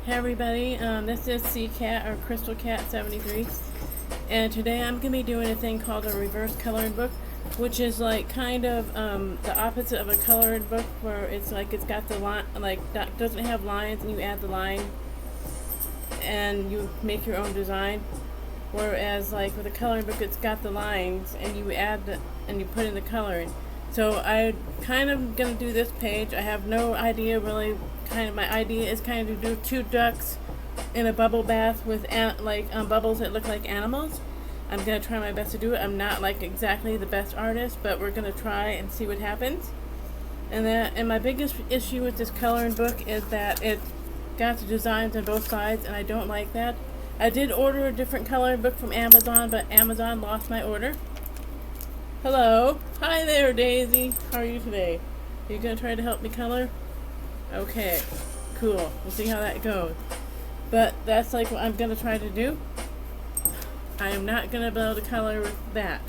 Hey everybody, this is Sea Cat or Crystal Cat 73, and today I'm going to be doing a thing called a reverse coloring book, which is like kind of the opposite of a colored book, where it's like it's got the line, like that doesn't have lines, and you add the line and you make your own design. Whereas like with a coloring book, it's got the lines and you add the, and you put in the coloring. So I kind of gonna do this page. I have no idea really. Kind of my idea is kind of to do two ducks in a bubble bath with bubbles that look like animals. I'm gonna try my best to do it. I'm not like exactly the best artist, but we're gonna try and see what happens. And my biggest issue with this coloring book is that it got the designs on both sides, and I don't like that. I did order a different coloring book from Amazon, but Amazon lost my order. Hello. Hi there, Daisy. How are you today? Are you going to try to help me color? Okay. Cool. We'll see how that goes. But that's like what I'm going to try to do. I am not going to be able to color with that.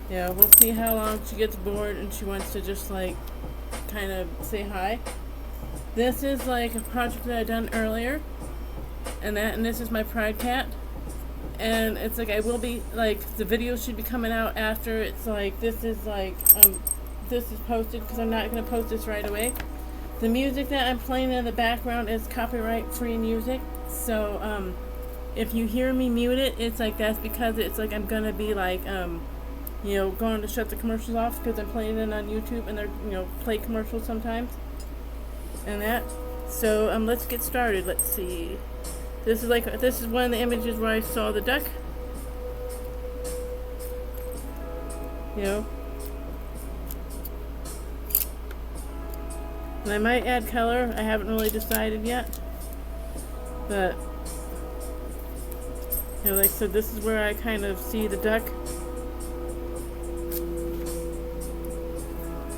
Yeah, we'll see how long she gets bored and she wants to just like kind of say hi. This is like a project that I done earlier. And this is my pride cat, and it's like I will be like the video should be coming out after it's like this is posted, because I'm not going to post this right away. The music that I'm playing in the background is copyright free music, so if you hear me mute it, it's like that's because it's like I'm gonna be like going to shut the commercials off, because I'm playing it on YouTube and they're play commercials sometimes and that. So let's get started. Let's see. This is one of the images where I saw the duck. And I might add color. I haven't really decided yet. But so this is where I kind of see the duck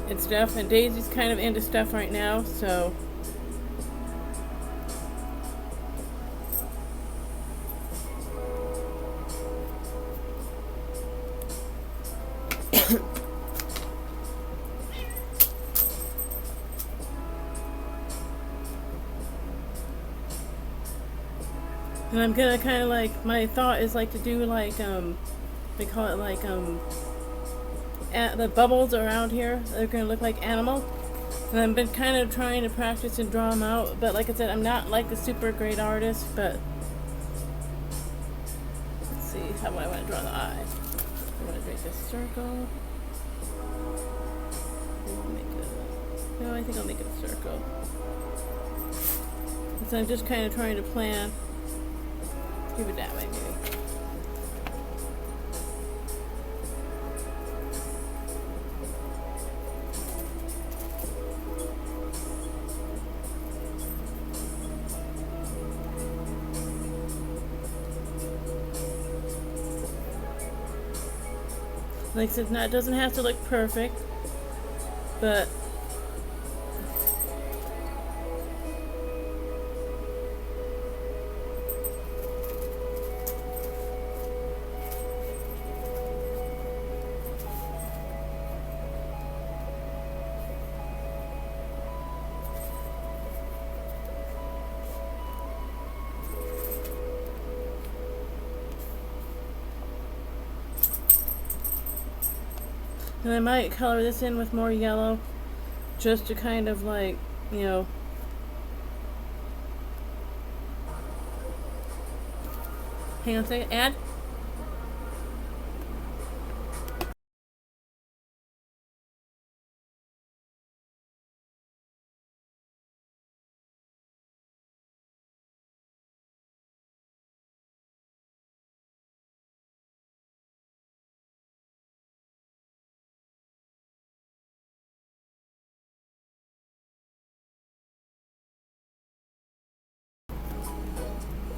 and stuff. And Daisy's kind of into stuff right now, so and I'm gonna kind of like, my thought is like to do like they call it like the bubbles around here, they're gonna look like animal. And I've been kind of trying to practice and draw them out, but like I said, I'm not like a super great artist. But let's see how I want to draw the eye. I want to make a circle. No, I think I'll make it a circle. So I'm just kind of trying to plan. Give it that way, maybe. Like I said, it doesn't have to look perfect, but and I might color this in with more yellow, just to kind of like, hang on a second, add.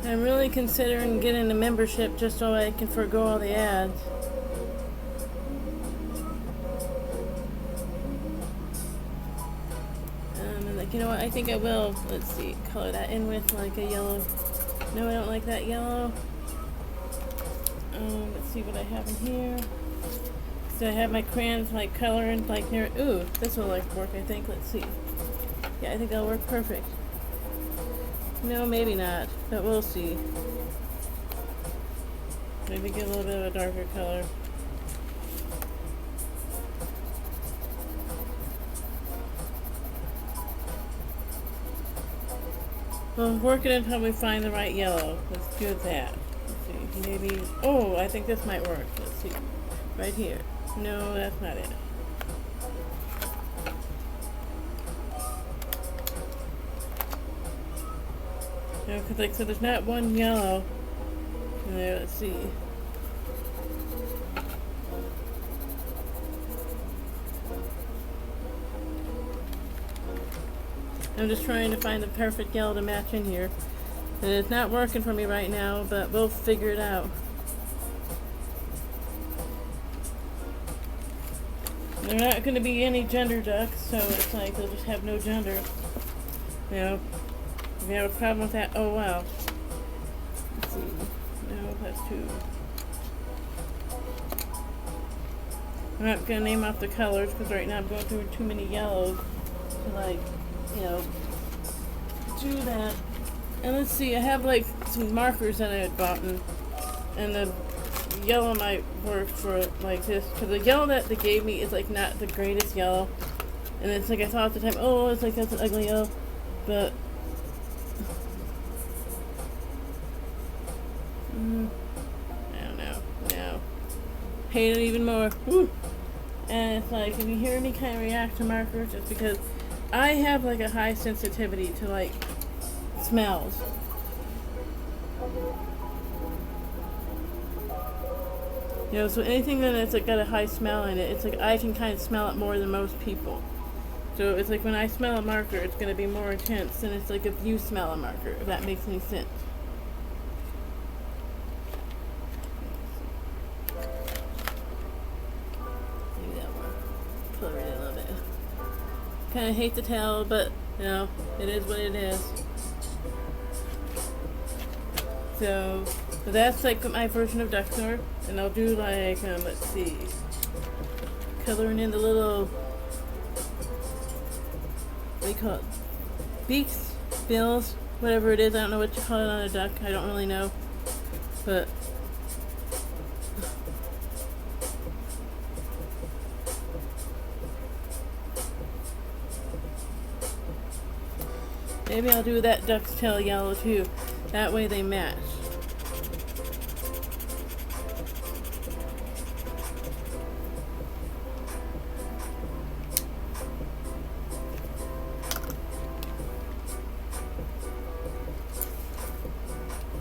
I'm really considering getting a membership just so I can forego all the ads. And like, what, I think I will, let's see, color that in with like a yellow. No, I don't like that yellow. Let's see what I have in here. So I have my crayons like coloring like here. Ooh, this will like work, I think. Let's see. Yeah, I think that'll work perfect. No, maybe not, but we'll see. Maybe get a little bit of a darker color. Well, work it until we find the right yellow. Let's do that. Let's see, maybe, oh, I think this might work. Let's see, right here. No, that's not it. No, because like, so there's not one yellow in there. Let's see. I'm just trying to find the perfect yellow to match in here. And it's not working for me right now, but we'll figure it out. They're not going to be any gender ducks, so it's like they'll just have no gender. You know, if you have a problem with that, oh wow. Let's see. No, that's two. I'm not going to name off the colors because right now I'm going through too many yellows to like, you know, do that. And let's see, I have like some markers that I had bought, and the yellow might work for like this, because the yellow that they gave me is like not the greatest yellow, and it's like I thought at the time, oh, it's like that's an ugly yellow, but I don't know. No, hate it even more. Woo. And it's like if you hear me kind of react to markers, it's because I have like a high sensitivity to like smells. You know, so anything that's like got a high smell in it, it's like I can kind of smell it more than most people. So it's like when I smell a marker, it's going to be more intense than it's like if you smell a marker, if that makes any sense. Maybe that one. Color it a little bit. Kind of hate to tell, but you know, it is what it is. So that's like my version of Duxor, and I'll do like let's see, coloring in the little, what do you call it, beaks, bills, whatever it is. I don't know what you call it on a duck. I don't really know, but maybe I'll do that duck's tail yellow too. That way they match.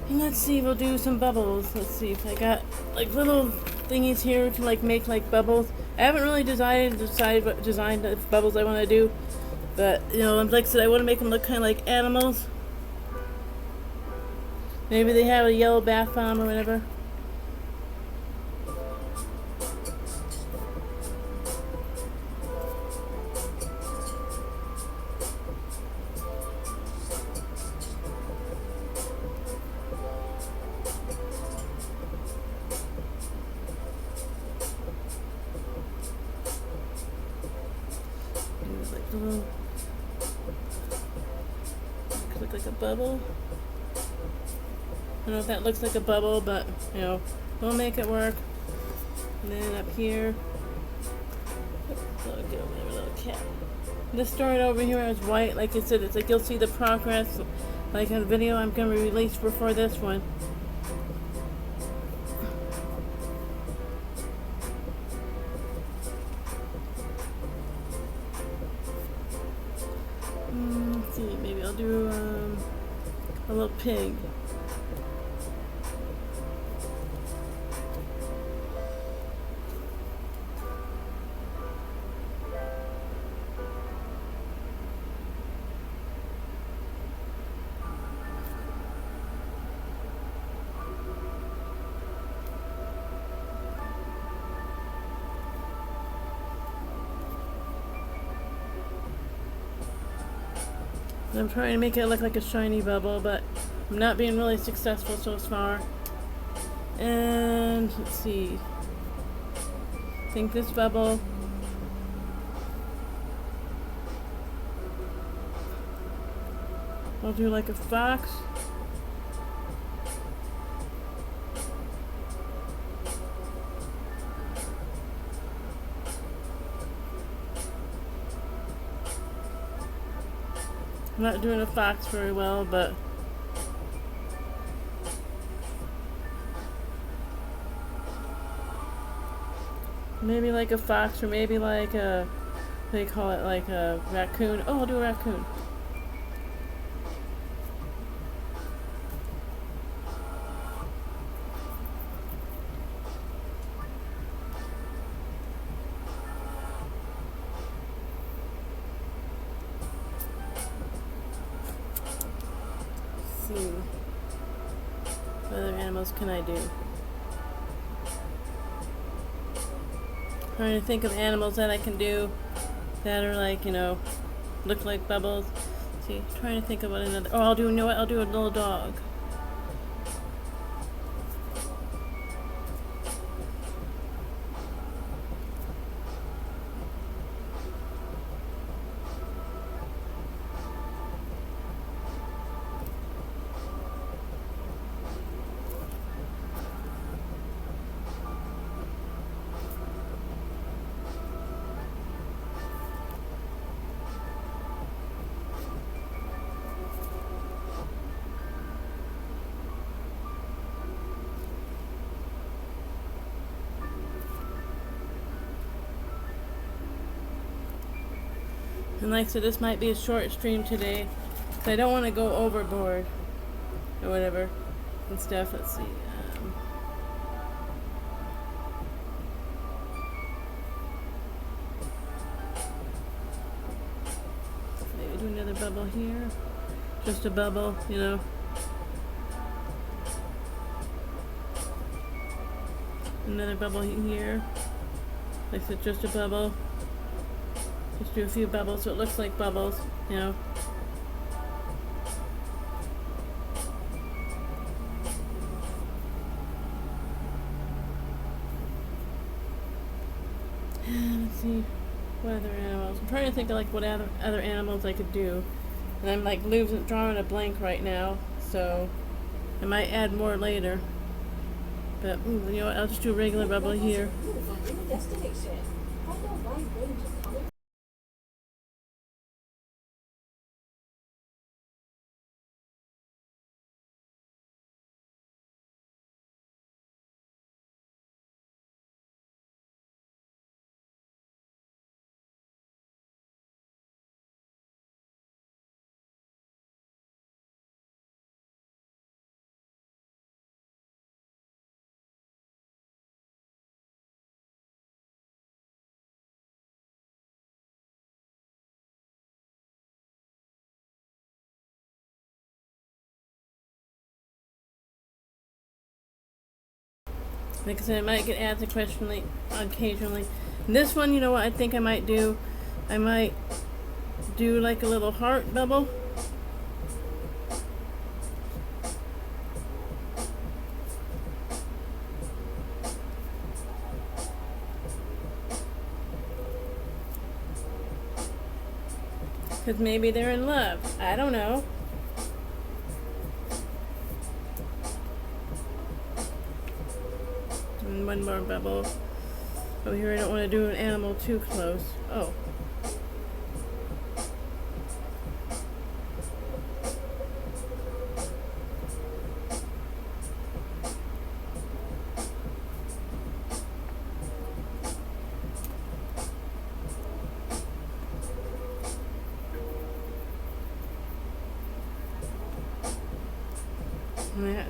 And let's see, we'll do some bubbles. Let's see if I got like little thingies here to like make like bubbles. I haven't really decided what design of bubbles I want to do, but you know, like I said, I want to make them look kind of like animals. Maybe they have a yellow bath bomb or whatever. Like a little, look like a bubble. I don't know if that looks like a bubble, but you know, we'll make it work. And then up here, get over there, little cat. This story over here is white, like I said. It's like you'll see the progress, like in the video I'm gonna release before this one. Let's see, maybe I'll do a little pig. I'm trying to make it look like a shiny bubble, but I'm not being really successful so far. And let's see. I think this bubble. I'll do like a fox. I'm not doing a fox very well, but maybe like a fox, or maybe like a, what do you call it, like a raccoon. Oh, I'll do a raccoon. Let's see. What other animals can I do? Trying to think of animals that I can do that are like, you know, look like bubbles. See, trying to think of what another. Oh, I'll do. You know what? I'll do a little dog. And like I said, this might be a short stream today, so I don't want to go overboard or whatever and stuff. Let's see. Maybe do another bubble here. Just a bubble, you know. Another bubble here. Like I said, just a bubble. Just do a few bubbles so it looks like bubbles, you know. Let's see, what other animals? I'm trying to think of like what other animals I could do. And I'm like drawing a blank right now, so I might add more later. But you know what, I'll just do a regular bubble here. Like I said, I might get ads occasionally. And this one, you know what I think I might do? I might do like a little heart bubble. Because maybe they're in love. I don't know. And one more bubble. Over here I don't want to do an animal too close. Oh.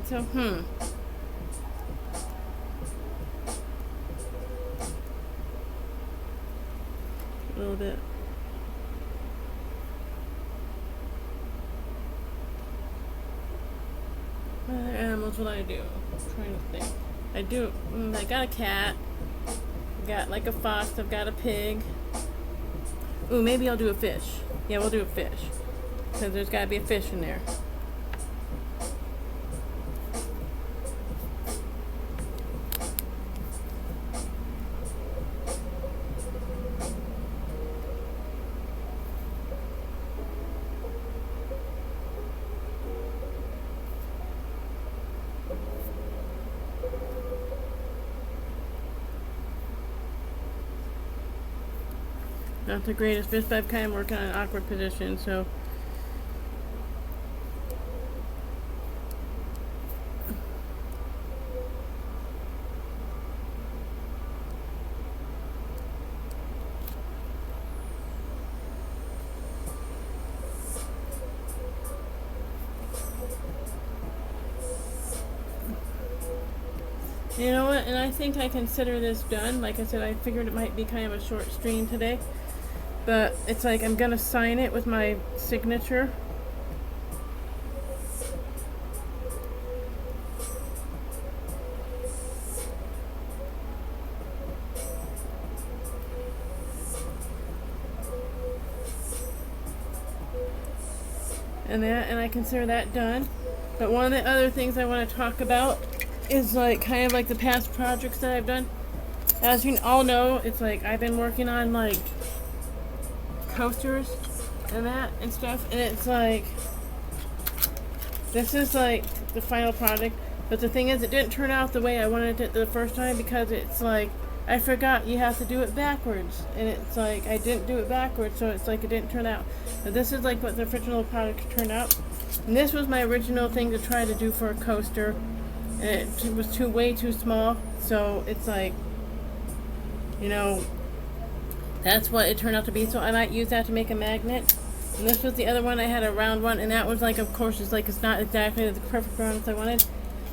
So, a little bit. What other animals will I do? I'm trying to think. I got a cat. I got like a fox. I've got a pig. Ooh, maybe I'll do a fish. Yeah, we'll do a fish. Because there's got to be a fish in there. not the greatest fit, but I'm kind of working on an awkward position, so. You know what, and I think I consider this done. Like I said, I figured it might be kind of a short stream today, but it's like I'm gonna sign it with my signature. And I consider that done. But one of the other things I want to talk about is like kind of like the past projects that I've done. As you all know, it's like I've been working on like coasters and that and stuff, and it's like this is like the final product. But the thing is, it didn't turn out the way I wanted it the first time because it's like I forgot you have to do it backwards, and it's like I didn't do it backwards, so it's like it didn't turn out. But this is like what the original product turned out, and this was my original thing to try to do for a coaster, and it was way too small. So it's like, you know, that's what it turned out to be. So I might use that to make a magnet. And this was the other one. I had a round one, and that was like, of course, it's like it's not exactly the perfect round as I wanted.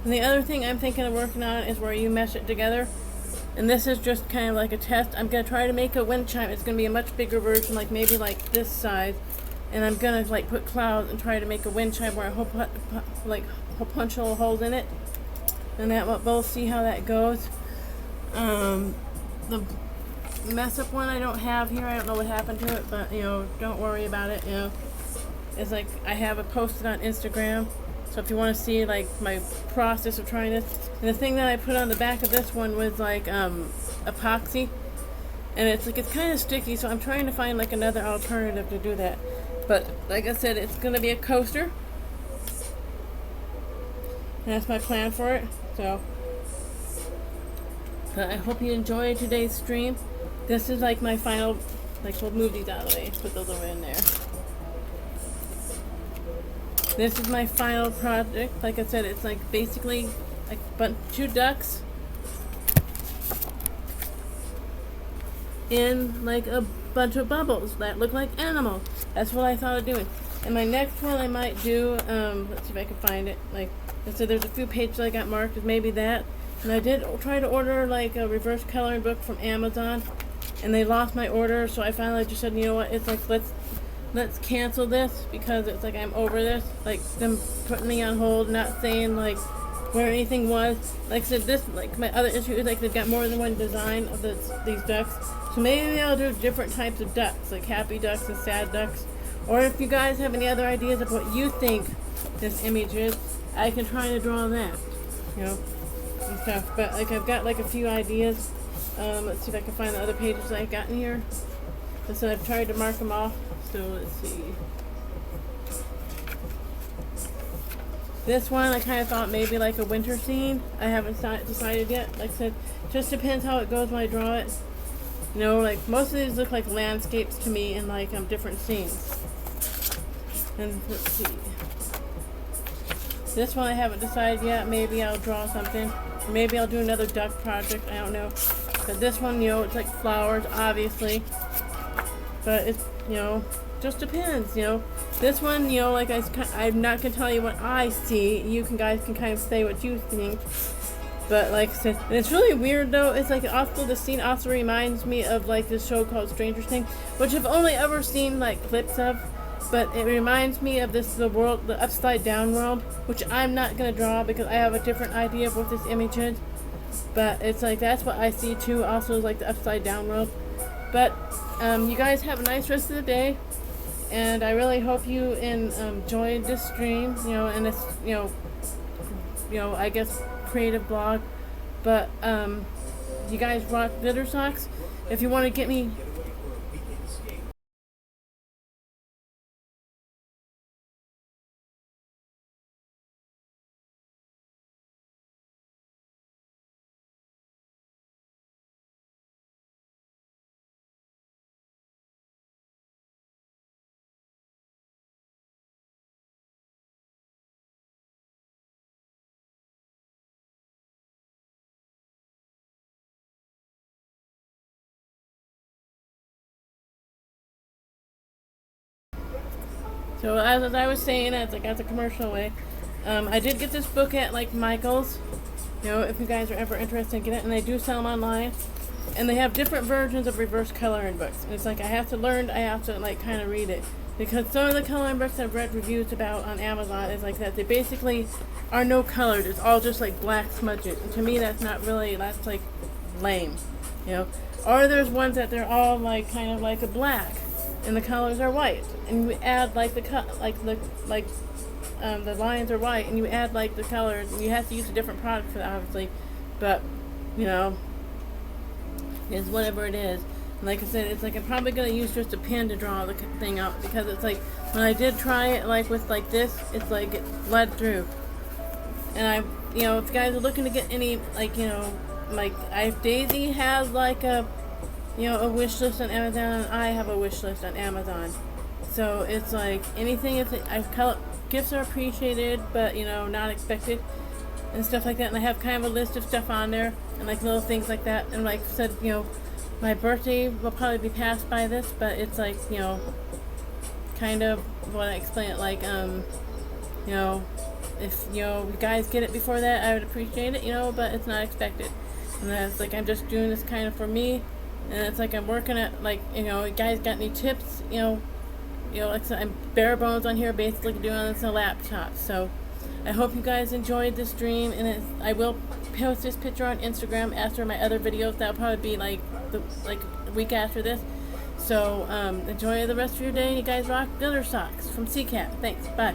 And the other thing I'm thinking of working on is where you mesh it together. And this is just kind of like a test. I'm going to try to make a wind chime. It's going to be a much bigger version, like maybe like this size. And I'm going to like put clouds and try to make a wind chime where I hope like punch hole holes in it. And that we'll both see how that goes. The mess up one I don't have here. I don't know what happened to it, but you know, don't worry about it. You know, it's like I have it posted on Instagram. So if you want to see like my process of trying this, and the thing that I put on the back of this one was like epoxy, and it's like it's kind of sticky. So I'm trying to find like another alternative to do that. But like I said, it's gonna be a coaster, and that's my plan for it. So I hope you enjoyed today's stream. This is like my final. Like we'll move these out of the way. Put those over in there. This is my final project. Like I said, it's like basically like two ducks in like a bunch of bubbles that look like animals. That's what I thought of doing. And my next one I might do, let's see if I can find it. Like I said, there's a few pages I got marked as maybe that. And I did try to order like a reverse coloring book from Amazon, and they lost my order. So I finally just said, you know what? It's like let's cancel this because it's like I'm over this. Like them putting me on hold, not saying like where anything was. Like I said, this like my other issue is like they've got more than one design of these ducks. So maybe I'll do different types of ducks, like happy ducks and sad ducks. Or if you guys have any other ideas of what you think this image is, I can try to draw that. You know, and stuff. But like I've got like a few ideas. Let's see if I can find the other pages I've got in here. So I've tried to mark them off. So let's see. This one I kind of thought maybe like a winter scene. I haven't decided yet. Like I said, just depends how it goes when I draw it. You know, like most of these look like landscapes to me and like different scenes. And let's see. This one I haven't decided yet. Maybe I'll draw something. Or maybe I'll do another duck project. I don't know. But this one, you know, it's like flowers, obviously. But it's, you know, just depends, you know. This one, you know, like I'm not going to tell you what I see. You guys can kind of say what you think. But like I said, and it's really weird though. It's like also the scene also reminds me of like this show called Stranger Things, which I've only ever seen like clips of. But it reminds me of the upside down world, which I'm not going to draw because I have a different idea of what this image is. But it's like that's what I see too. Also, like the upside down world. But you guys have a nice rest of the day, and I really hope you enjoyed this stream. You know, and this I guess creative blog. But you guys rock glitter socks. If you want to get me So as I was saying, as I got the commercial away, I did get this book at like Michael's. You know, if you guys are ever interested in getting it, and they do sell them online. And they have different versions of reverse coloring books. And it's like I have to like kind of read it. Because some of the coloring books I've read reviews about on Amazon is like that. They basically are no colored. It's all just like black smudges. And to me that's like lame. You know? Or there's ones that they're all like kind of like a black and the colors are white. And you add like the lines are white and you add like the colors and you have to use a different product for that obviously. But, you know, it's whatever it is. And like I said, it's like I'm probably going to use just a pen to draw the thing out because it's like when I did try it like with like this, it's like it bled through. And you know, if you guys are looking to get any like, you know, like Daisy has like a, you know, a wish list on Amazon. And I have a wish list on Amazon. So it's like anything gifts are appreciated, but you know, not expected and stuff like that. And I have kind of a list of stuff on there and like little things like that. And like I said, you know, my birthday will probably be passed by this, but it's like, you know, kind of what I explain it like, you know, if, you know, you guys get it before that, I would appreciate it, you know, but it's not expected. And that's like, I'm just doing this kind of for me, and it's like I'm working at, like, you know, you guys got any tips, you know, like I said, I'm bare bones on here, basically doing this on a laptop, so I hope you guys enjoyed this dream, and I will post this picture on Instagram after my other videos. That'll probably be like a week after this. So enjoy the rest of your day, and you guys rock. Glitter socks from CCAT. Thanks. Bye.